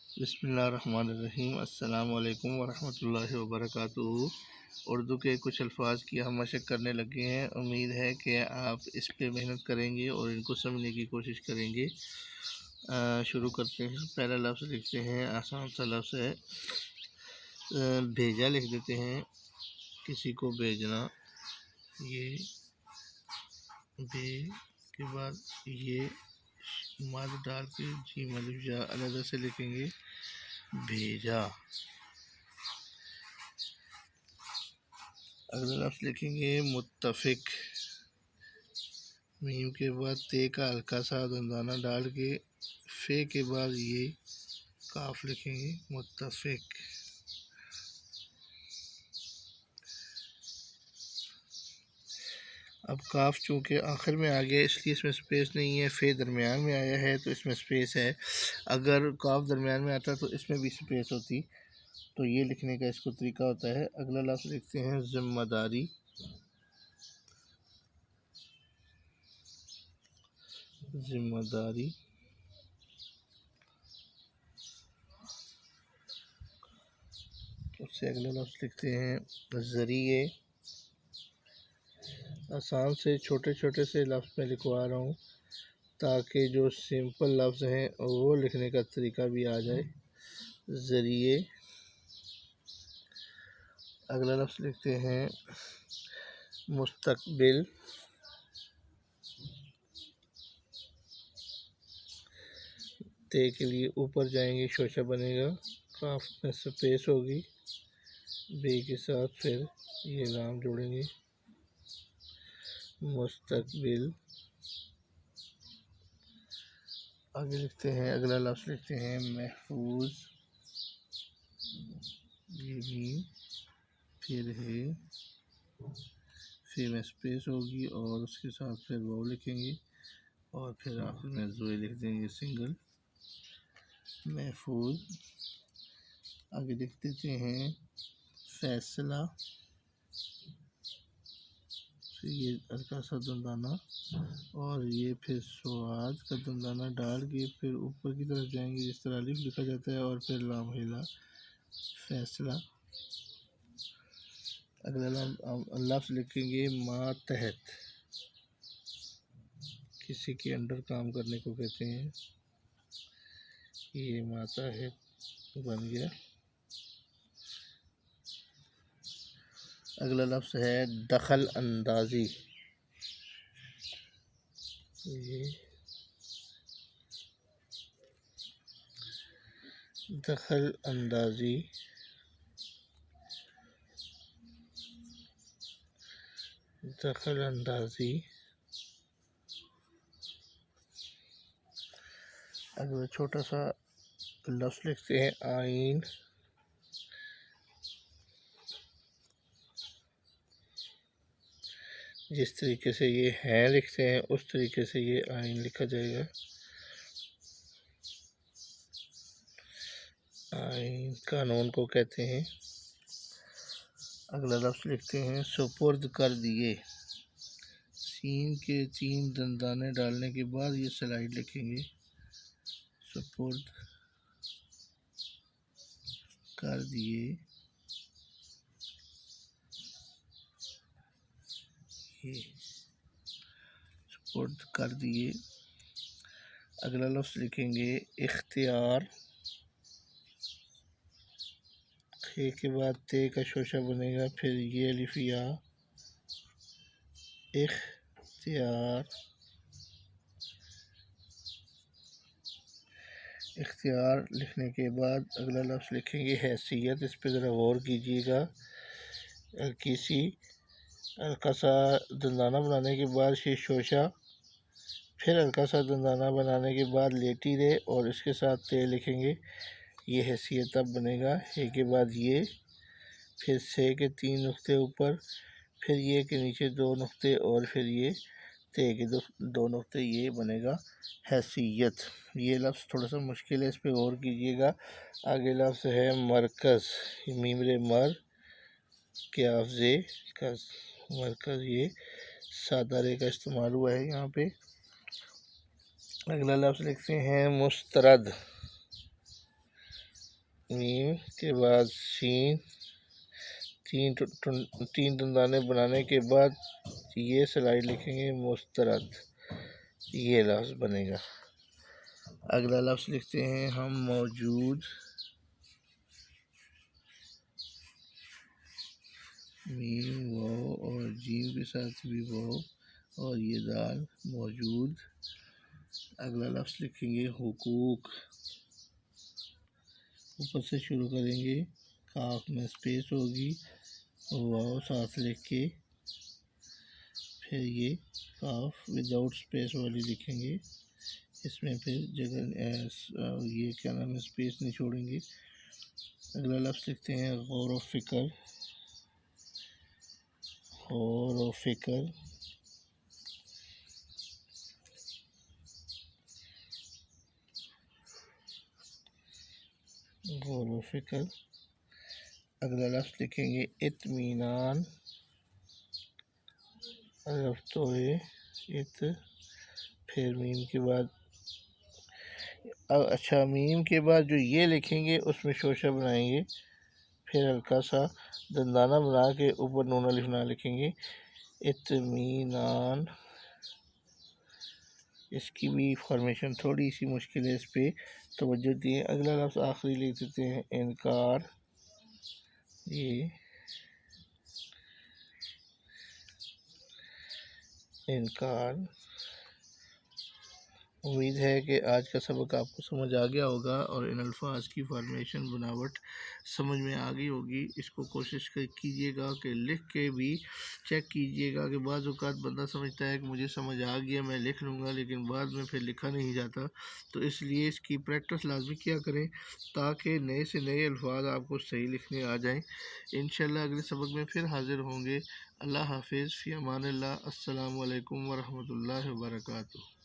बिस्मिल्लाहिर्रहमानिर्रहीम। अस्सलाम वालेकुम वरहमतुल्लाहि वबरकातुहू। उर्दू के कुछ अल्फाज की हम मशक करने लगे हैं। उम्मीद है कि आप इस पे मेहनत करेंगे और इनको समझने की कोशिश करेंगे। शुरू करते हैं। पहला लफ्ज़ लिखते हैं, आसान सा लफ्ज़ है, भेजा लिख देते हैं। किसी को भेजना, ये बे के बाद ये मद डाल के जी मलिफ जा अलग से लिखेंगे, भेजा। अगला लफ्ज़ लिखेंगे मुत्तफ़िक, मीम के बाद ते का हल्का सा दंदाना डाल के फे के बाद ये काफ लिखेंगे, मुत्तफ़िक। अब काफ चूँकि आखिर में आ गया इसलिए इसमें स्पेस नहीं है, फे दरमियान में आया है तो इसमें स्पेस है। अगर काफ दरमियान में आता तो इसमें भी स्पेस होती। तो ये लिखने का इसको तरीका होता है। अगला लफ्ज़ लिखते हैं ज़िम्मेदारी, ज़िम्मेदारी। उससे अगला लफ्ज़ लिखते हैं ज़रिए। आसान से छोटे छोटे से लफ्ज़ में लिखवा रहा हूँ ताकि जो सिंपल लफ्ज़ हैं वो लिखने का तरीका भी आ जाए। ज़रिए। अगला लफ्ज़ लिखते हैं मुस्तकबिल, ते के लिए ऊपर जाएंगे शोशा बनेगा, काफ में स्पेस होगी, बे के साथ फिर ये नाम जोड़ेंगे, मुस्तकबिल। आगे लिखते हैं, अगला लफ्ज़ लिखते हैं महफूज, ये भी फिर है, फिर में स्पेस होगी और उसके साथ फिर वो लिखेंगे और फिर आखिर में ज़ोए लिख देंगे सिंगल, महफूज। आगे लिख देते हैं फैसला, फिर ये हल्का सा दंदाना और ये फिर स्वाद का दंदाना डाल के फिर ऊपर की तरफ जाएंगे जिस तरह अलिफ लिखा जाता है और फिर लाम हिला, फैसला। अगला लफ्ज़ लिखेंगे मातहत, किसी के अंडर काम करने को कहते हैं, ये मातहत बन गया। अगला लफ्ज़ है दखल अंदाज़ी, ये दखल अंदाज़ी। दखल अंदाज़ी। अगला छोटा सा लफ्ज़ लिखते हैं आइन, जिस तरीके से ये हैं लिखते हैं उस तरीके से ये आइन लिखा जाएगा, आइन कानून को कहते हैं। अगला लफ्ज़ लिखते हैं सुपुर्द कर दिए, सीन के 3 दंदाने डालने के बाद ये स्लाइड लिखेंगे, सुपुर्द कर दिए, ये सुपुर्द कर दिए। अगला लफ्ज़ लिखेंगे इख्तियार, खे के बाद ते का शोशा बनेगा, फिर ये अलिफिया, इख्तियार। इख्तियार लिखने के बाद अगला लफ्ज़ लिखेंगे हैसियत। इस पर ज़रा गौर कीजिएगा, किसी हल्का सा दंदाना बनाने के बाद ये शोशा, फिर हल्का सा दंदाना बनाने के बाद लेटी रहे और इसके साथ ते लिखेंगे, ये हैसियत अब बनेगा। हे के बाद ये, फिर से के 3 नुक्ते ऊपर, फिर ये के नीचे 2 नुक्ते और फिर ये ते के 2 नुक्ते, ये बनेगा हैसियत। ये लफ्ज़ थोड़ा सा मुश्किल है, इस पर गौर कीजिएगा। आगे लफ्ज़ है मरकज़, मीमरे मर के आफजे का मरकज़, ये सादा रे का इस्तेमाल हुआ है यहाँ पे। अगला लफ्ज़ लिखते हैं मुस्तरद, मीम के बाद सीन, तीन दंदाने बनाने के बाद ये स्लाइड लिखेंगे मुस्तरद, ये लफ्ज़ बनेगा। अगला लफ्ज़ लिखते हैं हम मौजूद, मीम वाव और जीम के साथ भी वाव और ये दाल, मौजूद। अगला लफ्ज़ लिखेंगे हुकूक, ऊपर से शुरू करेंगे, काफ में स्पेस होगी, वाव साथ लिख के फिर ये काफ विदाउट स्पेस वाली लिखेंगे, इसमें फिर जगह ये क्या नाम है, स्पेस नहीं छोड़ेंगे। अगला लफ्ज़ लिखते हैं गौर व फ़िक्र, गौर व फ़िक्र। गौर व फ़िक्र। अगला लफ्ज़ लिखेंगे इत्मीनान, तो इत, फिर मीम के बाद अच्छा मीम के बाद जो ये लिखेंगे उसमें शोशा बनाएंगे, फिर हल्का सा दंदाना बना के ऊपर नून अलिफ ना लिखेंगे, इत्मीनान। इसकी भी फॉर्मेशन थोड़ी सी मुश्किल है, इस पर तवज्जो दिए। अगला लफ्ज़ आखिरी लिख देते हैं इनकार, ये इनकार। उम्मीद है कि आज का सबक आपको समझ आ गया होगा और इन अल्फाज की फॉर्मेशन बनावट समझ में आ गई होगी। इसको कोशिश कीजिएगा कि लिख के भी चेक कीजिएगा कि बाज़ औक़ात बंदा समझता है कि मुझे समझ आ गया मैं लिख लूँगा, लेकिन बाद में फिर लिखा नहीं जाता। तो इसलिए इसकी प्रैक्टिस लाजमी किया करें ताकि नए से नए अल्फाज आपको सही लिखने आ जाएँ। इंशाअल्लाह अगले सबक में फिर हाज़िर होंगे। अल्लाह हाफ़िज़, फ़ी अमानिल्लाह। अस्सलामु अलैकुम व रहमतुल्लाहि व बरकातुहू।